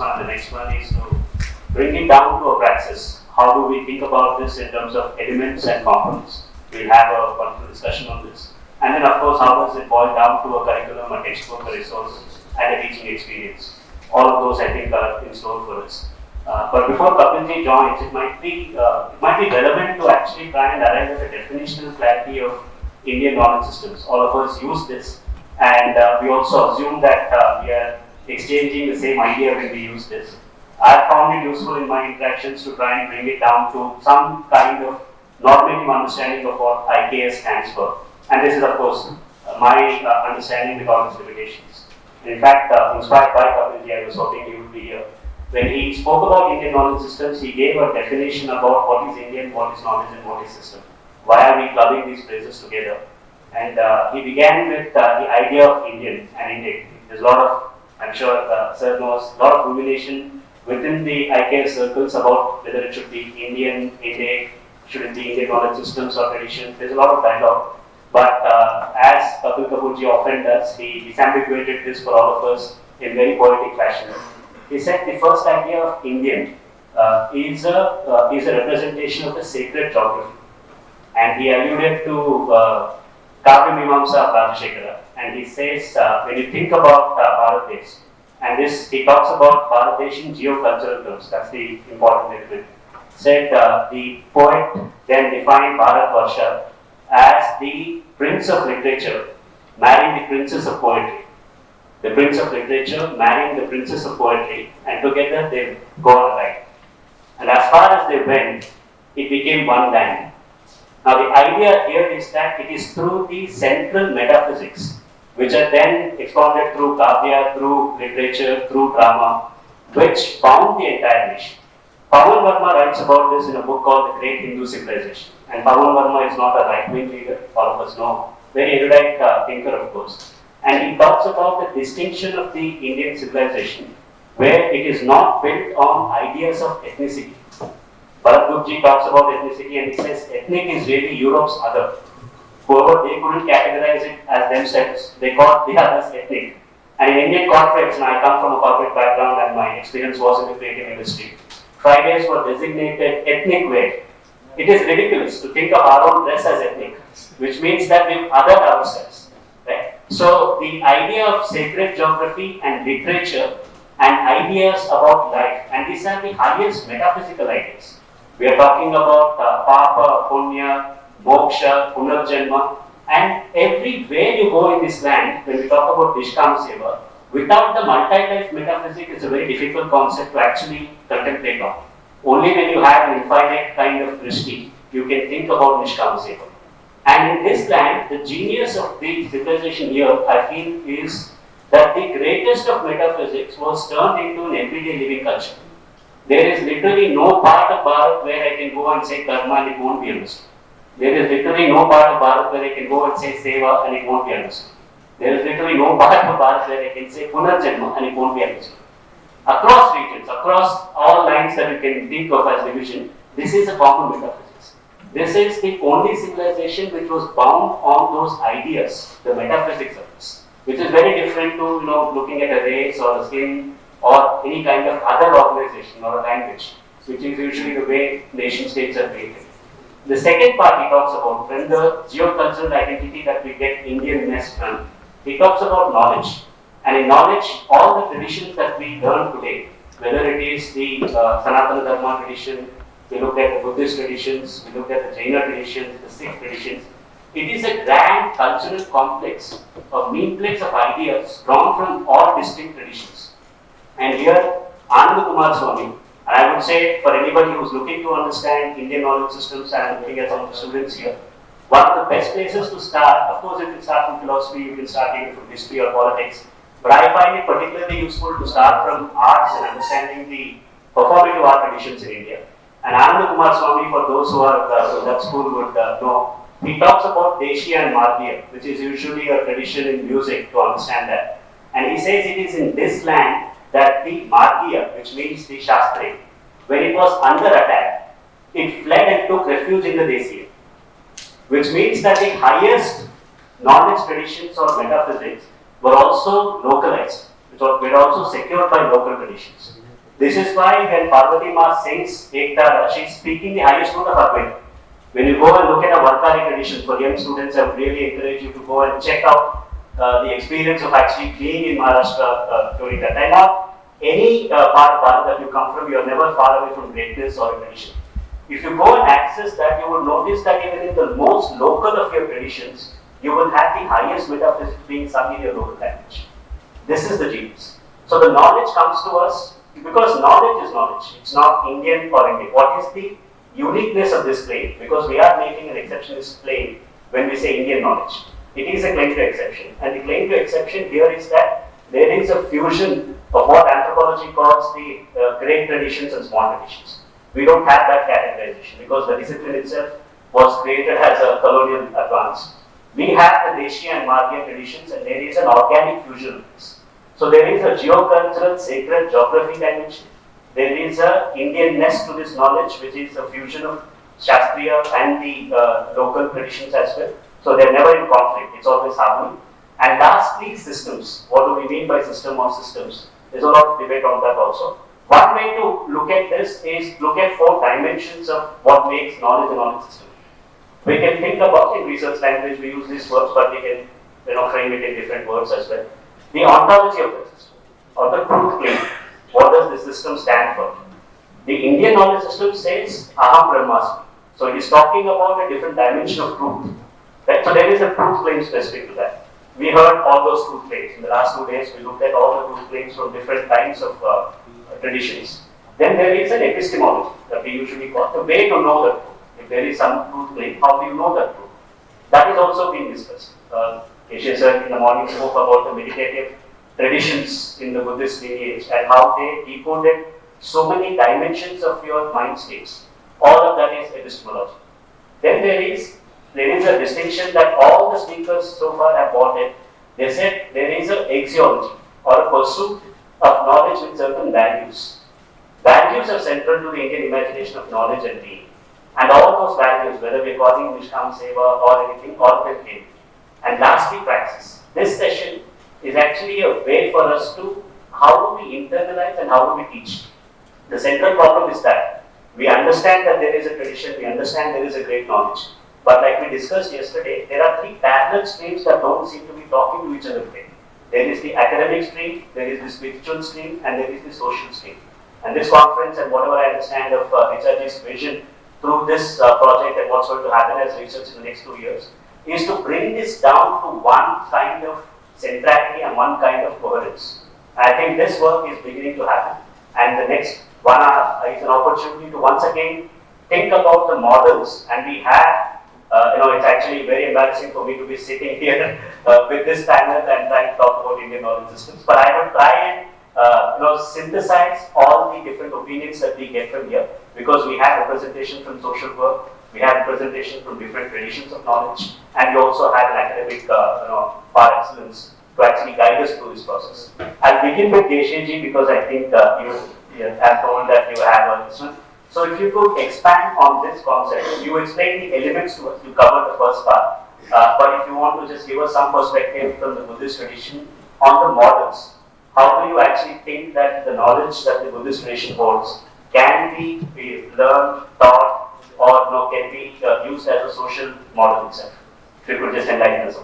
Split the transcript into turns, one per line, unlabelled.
one and the next one is to bring it down to a praxis. How do we think about this in terms of elements and components? We'll have a wonderful discussion on this. And then, of course, how does it boil down to a curriculum, a textbook, a resource, and a teaching experience? All of those, I think, are in store for us. But before Kapilji joins, it might be relevant to actually try and arrive at a definitional clarity of Indian knowledge systems. All of us use this, and we also assume that we are exchanging the same idea when we use this. I found it useful in my interactions to try and bring it down to some kind of normative understanding of what IKS stands for. And this is, of course, my understanding with all its limitations. In fact, inspired by Kapilji, I was hoping he would be here. When he spoke about Indian knowledge systems, he gave a definition about what is Indian, what is knowledge, and what is system. Why are we clubbing these phrases together? And he began with the idea of Indian and Indic. There's a lot of, I'm sure Sir knows, a lot of rumination within the IKS circles about whether it should be Indian, Indic, should it be Indian knowledge systems or traditions. There's a lot of dialogue. But as Kapil Kapoorji often does, he disambiguated this for all of us in very poetic fashion. He said the first idea of Indian is a representation of the sacred geography. And he alluded to Kavya Mimamsa of Rajashekara. And he says, when you think about Bharat, and this, he talks about Bharat in geocultural terms, that's the important element. Said the poet then defined Bharat Varsha as the prince of literature marrying the princess of poetry. The prince of literature marrying the princess of poetry, and together they go on a ride. And as far as they went, it became one land. Now the idea here is that it is through the central metaphysics, which are then expounded through Kavya, through literature, through drama, which bound the entire nation. Pawan Verma writes about this in a book called The Great Hindu Civilization. And Pawan Verma is not a right-wing leader, all of us know. Very erudite thinker, of course. And he talks about the distinction of the Indian civilization, where it is not built on ideas of ethnicity. Bharat Gupji talks about ethnicity, and he says ethnic is really Europe's other. However, they couldn't categorize it as themselves. They called the others ethnic. And in Indian corporates, and I come from a corporate background and my experience was in the creative industry, Fridays were designated ethnic wear. It is ridiculous to think of our own dress as ethnic, which means that we've othered ourselves. Right? So the idea of sacred geography and literature and ideas about life, and these are the highest metaphysical ideas. We are talking about Papa, Punya, Moksha, Punarjanma, and everywhere you go in this land, when we talk about Nishkama Seva, without the multi-life metaphysic, it's a very difficult concept to actually contemplate on. Only when you have an infinite kind of drishti, you can think about Nishkama Seva. And in this land, the genius of the civilization here, I feel, is that the greatest of metaphysics was turned into an everyday living culture. There is literally no part of Bharat where I can go and say karma and it won't be understood. There is literally no part of Bharat where I can go and say seva and it won't be understood. There is literally no part of Bharat where I can say punarjanma and it won't be understood. Across regions, across all lines that you can think of as division, this is a common metaphysics. This is the only civilization which was bound on those ideas, the metaphysics of this, which is very different to looking at a race or a skin or any kind of other organization or a language, which is usually the way nation states are created. The second part he talks about, when the geocultural identity that we get Indianness from, he talks about knowledge. And in knowledge, all the traditions that we learn today, whether it is the Sanatana Dharma tradition, we look at the Buddhist traditions, we look at the Jaina traditions, the Sikh traditions, it is a grand cultural complex, a meanplex of ideas drawn from all distinct traditions. And here, Anand Kumar Swami, and I would say for anybody who is looking to understand Indian knowledge systems, and I'm looking at some of the students here, one of the best places to start, of course, you can start from philosophy, you can start even from history or politics, but I find it particularly useful to start from arts and understanding the performative art traditions in India. And Anand Kumar Swami, for those who are in that school would know, he talks about Deshya and Mardiya, which is usually a tradition in music to understand that. And he says it is in this land that the Mardiya, which means the Shastre, when it was under attack, it fled and took refuge in the Deshiya, which means that the highest knowledge traditions or metaphysics were also localized, which were also secured by local traditions. This is why when Parvati Ma sings Ektara, she is speaking the highest note of Advaita. When you go and look at a Varkari tradition, for young students, I would really encourage you to go and check out the experience of actually being in Maharashtra during that time. Or any part of Bharat that you come from, you are never far away from greatness or a tradition. If you go and access that, you will notice that even in the most local of your traditions, you will have the highest metaphysics being sung in your local language. This is the genius. So the knowledge comes to us because knowledge is knowledge. It's not Indian or Indic. What is the uniqueness of this claim? Because we are making an exceptionist claim when we say Indian knowledge. It is a claim to exception. And the claim to exception here is that there is a fusion of what anthropology calls the great traditions and small traditions. We don't have that categorization because the discipline itself was created as a colonial advance. We have the Deshi and Margya traditions, and there is an organic fusion of this. So there is a geocultural, sacred geography dimension. There is a Indianness to this knowledge, which is a fusion of Shastriya and the local traditions as well. So they're never in conflict, it's always harmony. And lastly, systems. What do we mean by system or systems? There's a lot of debate on that also. One way to look at this is look at 4 dimensions of what makes knowledge a knowledge system. We can think about, in research language, we use these words, but we can frame it in different words as well. The ontology of the system, or the truth claim. What does the system stand for? The Indian knowledge system says Aham Brahmasmi. So it is talking about a different dimension of truth. Right? So there is a truth claim specific to that. We heard all those truth claims. In the last 2 days, we looked at all the truth claims from different kinds of traditions. Then there is an epistemology that we usually call the way to know the truth. If there is some truth claim, how do you know that truth? That is also being discussed. Keshe sir in the morning spoke about the meditative traditions in the Buddhist lineage and how they decoded so many dimensions of your mind states. All of that is epistemology. Then there is a distinction that all the speakers so far have brought in. They said there is an axiology or a pursuit of knowledge with certain values. Values are central to the Indian imagination of knowledge and being. And all those values, whether we are calling Nishkam Seva or anything, all of them came. And lastly, praxis. This session is actually a way for us to, how do we internalize and how do we teach? The central problem is that we understand that there is a tradition, we understand there is a great knowledge. But like we discussed yesterday, there are 3 parallel streams that don't seem to be talking to each other today. There is the academic stream, there is the spiritual stream, and there is the social stream. And this conference and whatever I understand of Richard's vision through this project and what's going to happen as research in the next 2 years is to bring this down to one kind of centrality and one kind of coherence. I think this work is beginning to happen, and the next 1 hour is an opportunity to once again think about the models. And we have, it's actually very embarrassing for me to be sitting here with this panel and trying to talk about Indian knowledge systems, but I will try and synthesize all the different opinions that we get from here, because we have representation from social work, we have representation from different traditions of knowledge, and we also have an academic par excellence to actually guide us through this process. I'll begin with Gesheji because I think I'm told that you have a listener. So if you could expand on this concept, you explained the elements to us, you covered the first part, but if you want to just give us some perspective from the Buddhist tradition on the models, how do you actually think that the knowledge that the Buddhist tradition holds can be learned, taught, or can be used as a social model itself? If you could just enlighten us.